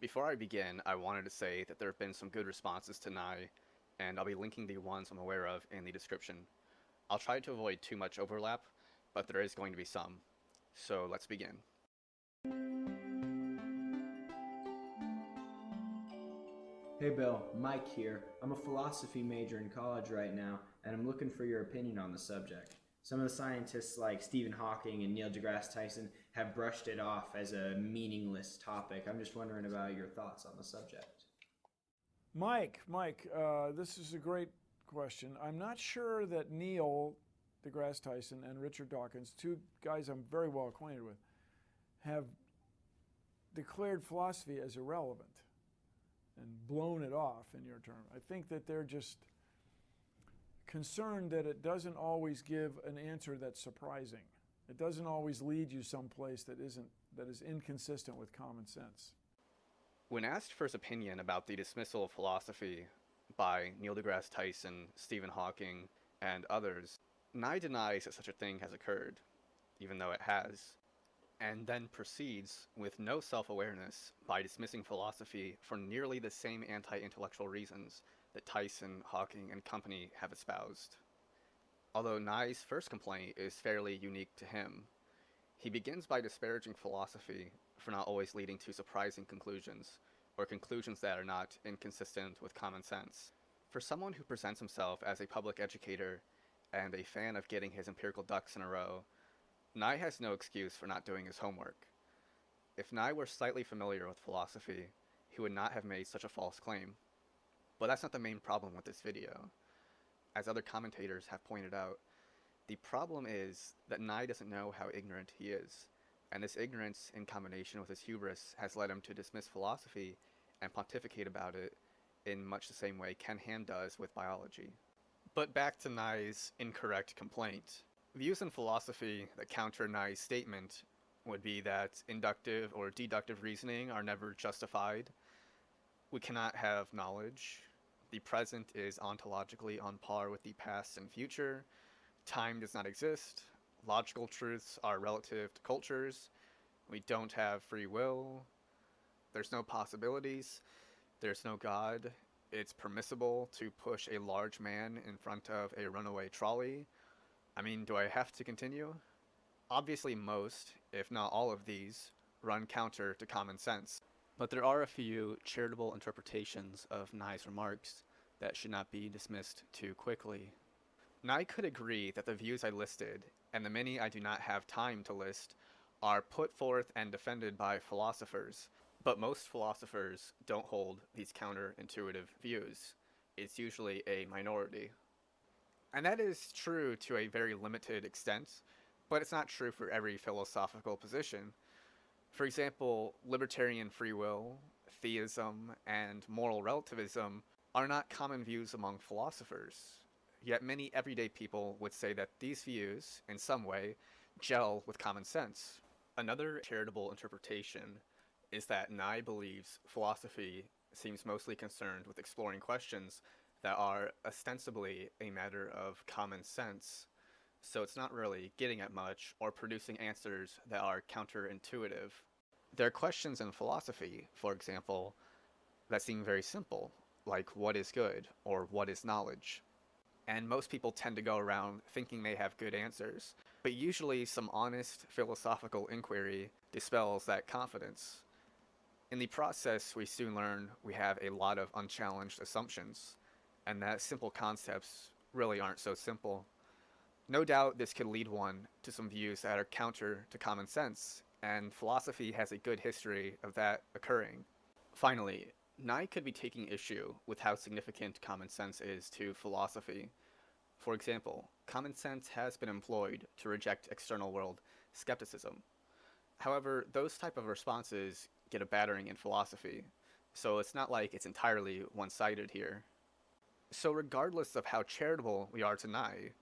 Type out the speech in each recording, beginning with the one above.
Before I begin, I wanted to say that there have been some good responses to Nye, and I'll be linking the ones I'm aware of in the description. I'll try to avoid too much overlap, but there is going to be some. So let's begin. Hey Bill, Mike here. I'm a philosophy major in college right now, and I'm looking for your opinion on the subject. Some of the scientists like Stephen Hawking and Neil deGrasse Tyson have brushed it off as a meaningless topic. I'm just wondering about your thoughts on the subject. Mike, this is a great question. I'm not sure that Neil deGrasse Tyson and Richard Dawkins, two guys I'm very well acquainted with, have declared philosophy as irrelevant and blown it off, in your term. I think that they're just concerned that it doesn't always give an answer that's surprising. It doesn't always lead you someplace that is inconsistent with common sense. When asked for his opinion about the dismissal of philosophy by Neil deGrasse Tyson, Stephen Hawking, and others, Nye denies that such a thing has occurred, even though it has, and then proceeds with no self-awareness by dismissing philosophy for nearly the same anti-intellectual reasons that Tyson, Hawking, and company have espoused. Although Nye's first complaint is fairly unique to him, he begins by disparaging philosophy for not always leading to surprising conclusions, or conclusions that are not inconsistent with common sense. For someone who presents himself as a public educator and a fan of getting his empirical ducks in a row, Nye has no excuse for not doing his homework. If Nye were slightly familiar with philosophy, he would not have made such a false claim. But that's not the main problem with this video. As other commentators have pointed out, the problem is that Nye doesn't know how ignorant he is, and this ignorance in combination with his hubris has led him to dismiss philosophy and pontificate about it in much the same way Ken Ham does with biology. But back to Nye's incorrect complaint. Views in philosophy that counter Nye's statement would be that inductive or deductive reasoning are never justified. We cannot have knowledge. The present is ontologically on par with the past and future. Time does not exist. Logical truths are relative to cultures. We don't have free will. There's no possibilities. There's no God. It's permissible to push a large man in front of a runaway trolley. I mean, do I have to continue? Obviously most, if not all of these, run counter to common sense. But there are a few charitable interpretations of Nye's remarks that should not be dismissed too quickly. Nye could agree that the views I listed, and the many I do not have time to list, are put forth and defended by philosophers, but most philosophers don't hold these counterintuitive views. It's usually a minority. And that is true to a very limited extent, but it's not true for every philosophical position. For example, libertarian free will, theism, and moral relativism are not common views among philosophers. Yet many everyday people would say that these views, in some way, gel with common sense. Another charitable interpretation is that Nye believes philosophy seems mostly concerned with exploring questions that are ostensibly a matter of common sense, so it's not really getting at much or producing answers that are counterintuitive. There are questions in philosophy, for example, that seem very simple, like what is good or what is knowledge. And most people tend to go around thinking they have good answers, but usually some honest philosophical inquiry dispels that confidence. In the process, we soon learn we have a lot of unchallenged assumptions, and that simple concepts really aren't so simple. No doubt this could lead one to some views that are counter to common sense, and philosophy has a good history of that occurring. Finally, Nye could be taking issue with how significant common sense is to philosophy. For example, common sense has been employed to reject external world skepticism. However, those type of responses get a battering in philosophy, so it's not like it's entirely one-sided here. So regardless of how charitable we are to Nye,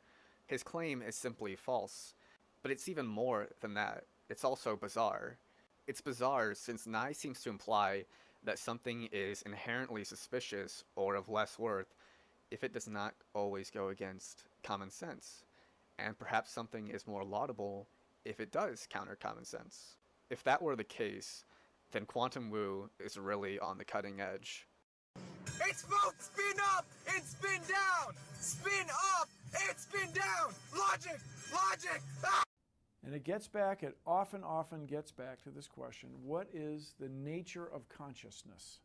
his claim is simply false. But it's even more than that. It's also bizarre. It's bizarre since Nye seems to imply that something is inherently suspicious or of less worth if it does not always go against common sense, and perhaps something is more laudable if it does counter common sense. If that were the case, then quantum woo is really on the cutting edge. It's both spin up and spin down! Spin up and spin down! Logic! Logic! Ah! And it often gets back to this question: what is the nature of consciousness?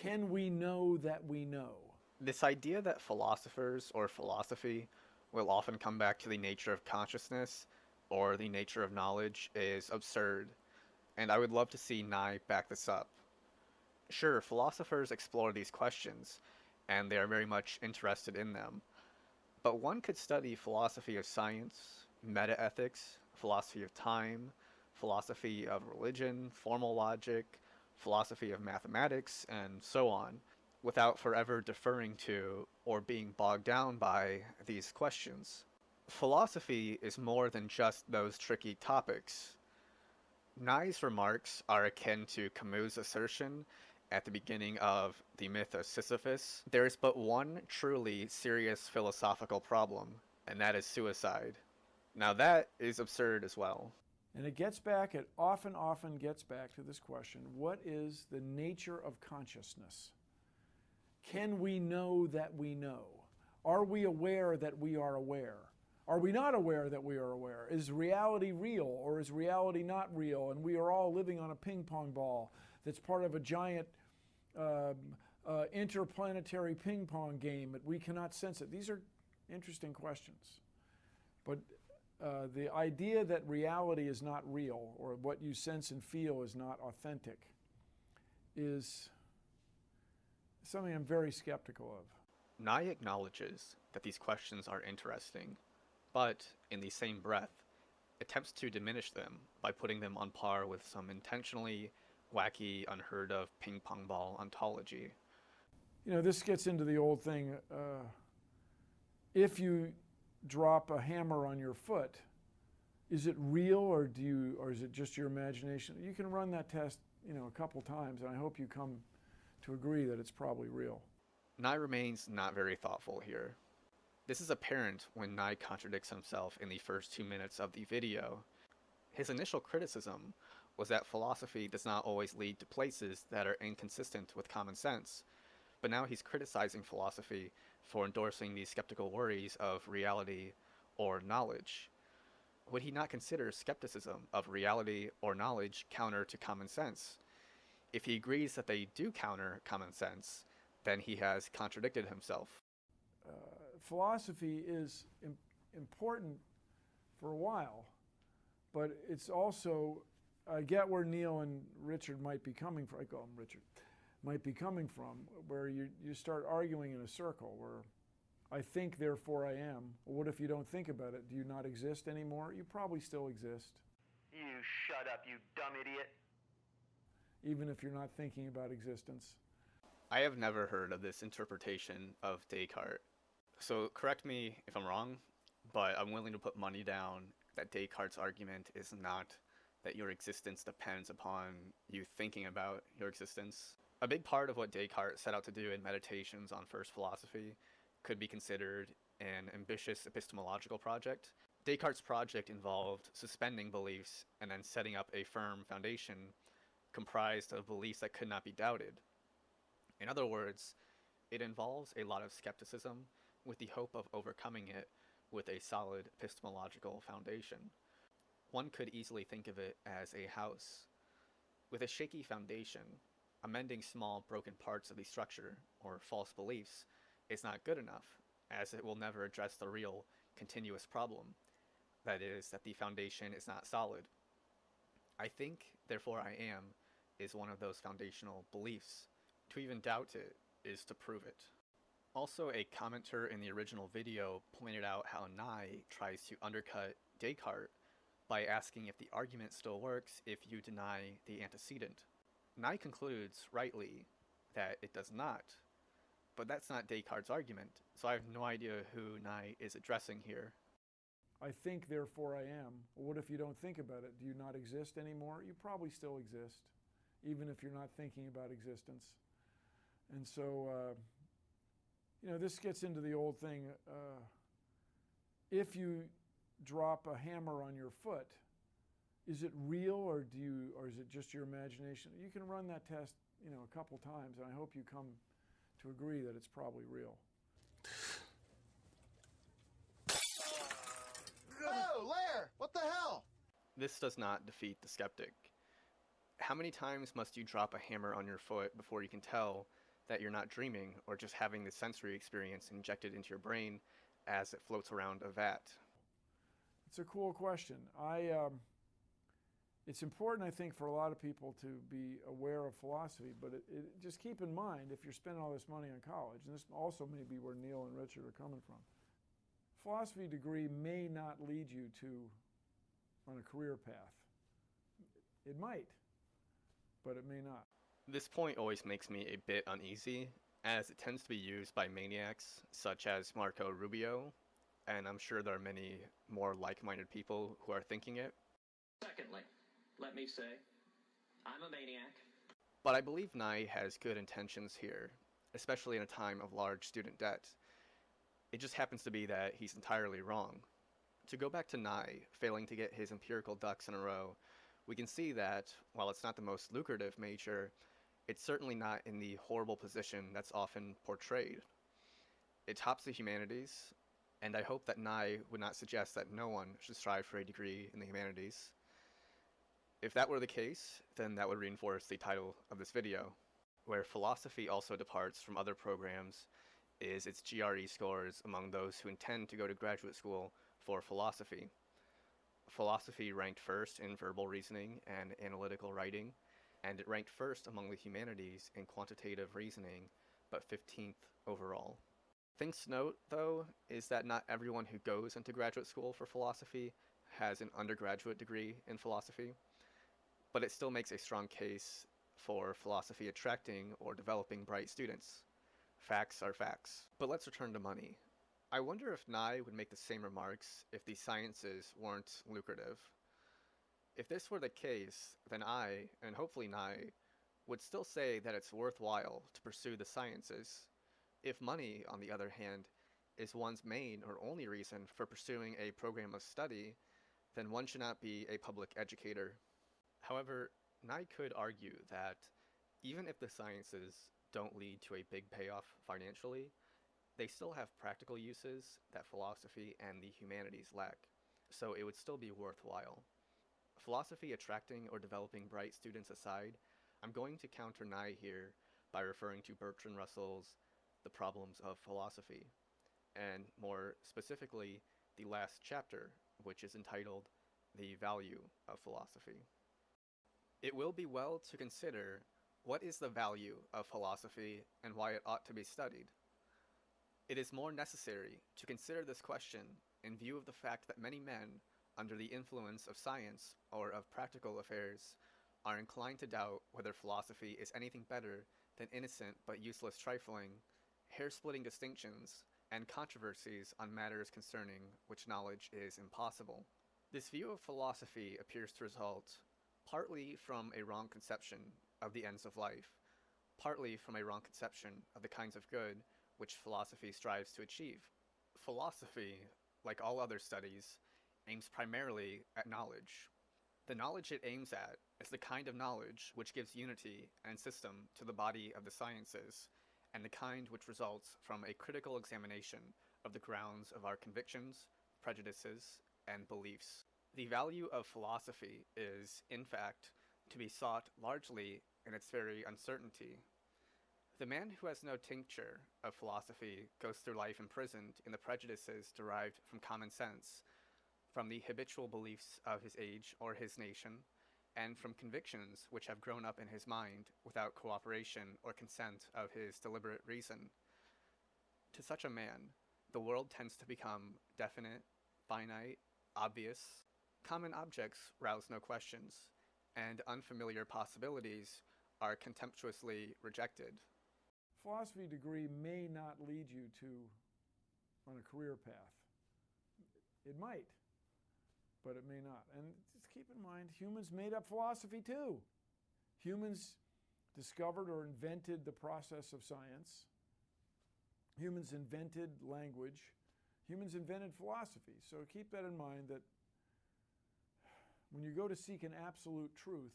Can we know that we know? This idea that philosophers or philosophy will often come back to the nature of consciousness or the nature of knowledge is absurd, and I would love to see Nye back this up. Sure, philosophers explore these questions, and they are very much interested in them, but one could study philosophy of science, metaethics, philosophy of time, philosophy of religion, formal logic, philosophy of mathematics, and so on, without forever deferring to or being bogged down by these questions. Philosophy is more than just those tricky topics. Nye's remarks are akin to Camus' assertion at the beginning of The Myth of Sisyphus. There is but one truly serious philosophical problem, and that is suicide. Now that is absurd as well. And it often gets back to this question: what is the nature of consciousness? Can we know that we know? Are we aware that we are aware? Are we not aware that we are aware? Is reality real or is reality not real? And we are all living on a ping pong ball that's part of a giant interplanetary ping pong game that we cannot sense it. These are interesting questions. But the idea that reality is not real or what you sense and feel is not authentic is something I'm very skeptical of. Nye acknowledges that these questions are interesting, but in the same breath, attempts to diminish them by putting them on par with some intentionally wacky, unheard of ping pong ball ontology. You know, this gets into the old thing, if you drop a hammer on your foot, is it real or is it just your imagination? You can run that test, a couple times, and I hope you come to agree that it's probably real. Nye remains not very thoughtful here. This is apparent when Nye contradicts himself in the first 2 minutes of the video. His initial criticism was that philosophy does not always lead to places that are inconsistent with common sense, but now he's criticizing philosophy for endorsing the skeptical worries of reality or knowledge. Would he not consider skepticism of reality or knowledge counter to common sense? If he agrees that they do counter common sense, then he has contradicted himself. Philosophy is important for a while, but it's also, I get where Neil and Richard might be coming from, I call him Richard, might be coming from, where you start arguing in a circle, where I think, therefore I am. Well, what if you don't think about it? Do you not exist anymore? You probably still exist. You shut up, you dumb idiot. Even if you're not thinking about existence. I have never heard of this interpretation of Descartes. So correct me if I'm wrong, but I'm willing to put money down that Descartes' argument is not that your existence depends upon you thinking about your existence. A big part of what Descartes set out to do in Meditations on First Philosophy could be considered an ambitious epistemological project. Descartes' project involved suspending beliefs and then setting up a firm foundation comprised of beliefs that could not be doubted. In other words, it involves a lot of skepticism with the hope of overcoming it with a solid epistemological foundation. One could easily think of it as a house. With a shaky foundation, amending small broken parts of the structure, or false beliefs, is not good enough, as it will never address the real, continuous problem. That is, that the foundation is not solid. I think, therefore I am, is one of those foundational beliefs. To even doubt it is to prove it. Also, a commenter in the original video pointed out how Nye tries to undercut Descartes by asking if the argument still works if you deny the antecedent. Nye concludes, rightly, that it does not, but that's not Descartes' argument, so I have no idea who Nye is addressing here. I think, therefore I am. Well, what if you don't think about it? Do you not exist anymore? You probably still exist, even if you're not thinking about existence. And so, this gets into the old thing, if you drop a hammer on your foot, is it real, or is it just your imagination? You can run that test, a couple times, and I hope you come to agree that it's probably real. Oh, Lair! What the hell? This does not defeat the skeptic. How many times must you drop a hammer on your foot before you can tell that you're not dreaming or just having the sensory experience injected into your brain as it floats around a vat? It's a cool question. It's important, I think, for a lot of people to be aware of philosophy, but just keep in mind, if you're spending all this money on college, and this also may be where Neil and Richard are coming from, philosophy degree may not lead you on a career path. It might, but it may not. This point always makes me a bit uneasy, as it tends to be used by maniacs such as Marco Rubio, and I'm sure there are many more like-minded people who are thinking it. Secondly, let me say, I'm a maniac. But I believe Nye has good intentions here, especially in a time of large student debt. It just happens to be that he's entirely wrong. To go back to Nye failing to get his empirical ducks in a row, we can see that, while it's not the most lucrative major, it's certainly not in the horrible position that's often portrayed. It tops the humanities, and I hope that Nye would not suggest that no one should strive for a degree in the humanities. If that were the case, then that would reinforce the title of this video. Where philosophy also departs from other programs is its GRE scores among those who intend to go to graduate school for philosophy. Philosophy ranked first in verbal reasoning and analytical writing, and it ranked first among the humanities in quantitative reasoning, but 15th overall. Things to note, though, is that not everyone who goes into graduate school for philosophy has an undergraduate degree in philosophy, but it still makes a strong case for philosophy attracting or developing bright students. Facts are facts. But let's return to money. I wonder if Nye would make the same remarks if the sciences weren't lucrative. If this were the case, then I, and hopefully Nye, would still say that it's worthwhile to pursue the sciences. If money, on the other hand, is one's main or only reason for pursuing a program of study, then one should not be a public educator. However, Nye could argue that even if the sciences don't lead to a big payoff financially, they still have practical uses that philosophy and the humanities lack, so it would still be worthwhile. Philosophy attracting or developing bright students aside, I'm going to counter Nye here by referring to Bertrand Russell's The Problems of Philosophy, and more specifically, the last chapter, which is entitled The Value of Philosophy. It will be well to consider what is the value of philosophy and why it ought to be studied. It is more necessary to consider this question in view of the fact that many men, under the influence of science or of practical affairs, are inclined to doubt whether philosophy is anything better than innocent but useless trifling, hair-splitting distinctions, and controversies on matters concerning which knowledge is impossible. This view of philosophy appears to result partly from a wrong conception of the ends of life, partly from a wrong conception of the kinds of good which philosophy strives to achieve. Philosophy, like all other studies, aims primarily at knowledge. The knowledge it aims at is the kind of knowledge which gives unity and system to the body of the sciences, and the kind which results from a critical examination of the grounds of our convictions, prejudices, and beliefs. The value of philosophy is, in fact, to be sought largely in its very uncertainty. The man who has no tincture of philosophy goes through life imprisoned in the prejudices derived from common sense, from the habitual beliefs of his age or his nation, and from convictions which have grown up in his mind without cooperation or consent of his deliberate reason. To such a man, the world tends to become definite, finite, obvious. Common objects rouse no questions, and unfamiliar possibilities are contemptuously rejected. Philosophy degree may not lead you on a career path. It might, but it may not. And just keep in mind, humans made up philosophy too. Humans discovered or invented the process of science. Humans invented language. Humans invented philosophy. So keep that in mind, that When you go to seek an absolute truth,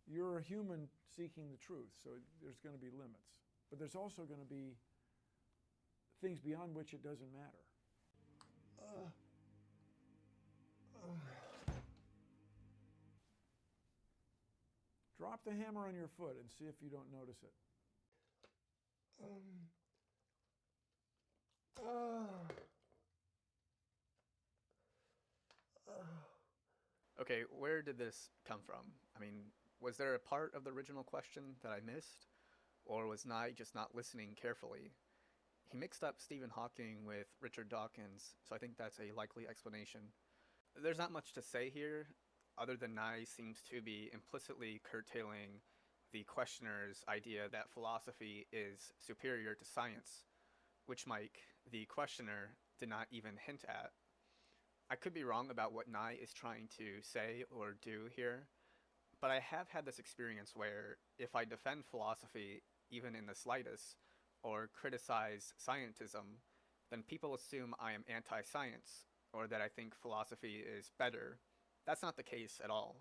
you're a human seeking the truth, so there's going to be limits. But there's also going to be things beyond which it doesn't matter. Drop the hammer on your foot and see if you don't notice it. Okay, where did this come from? I mean, was there a part of the original question that I missed? Or was Nye just not listening carefully? He mixed up Stephen Hawking with Richard Dawkins, so I think that's a likely explanation. There's not much to say here, other than Nye seems to be implicitly curtailing the questioner's idea that philosophy is superior to science, which Mike, the questioner, did not even hint at. I could be wrong about what Nye is trying to say or do here, but I have had this experience where if I defend philosophy, even in the slightest, or criticize scientism, then people assume I am anti-science, or that I think philosophy is better. That's not the case at all.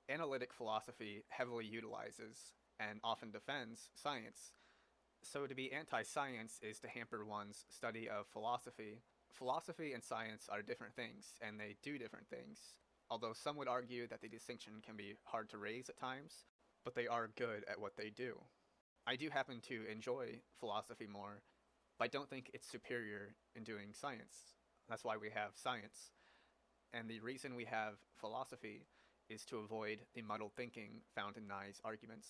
Analytic philosophy heavily utilizes, and often defends, science. So to be anti-science is to hamper one's study of philosophy. Philosophy and science are different things, and they do different things. Although some would argue that the distinction can be hard to raise at times, but they are good at what they do. I do happen to enjoy philosophy more, but I don't think it's superior in doing science. That's why we have science. And the reason we have philosophy is to avoid the muddled thinking found in Nye's arguments.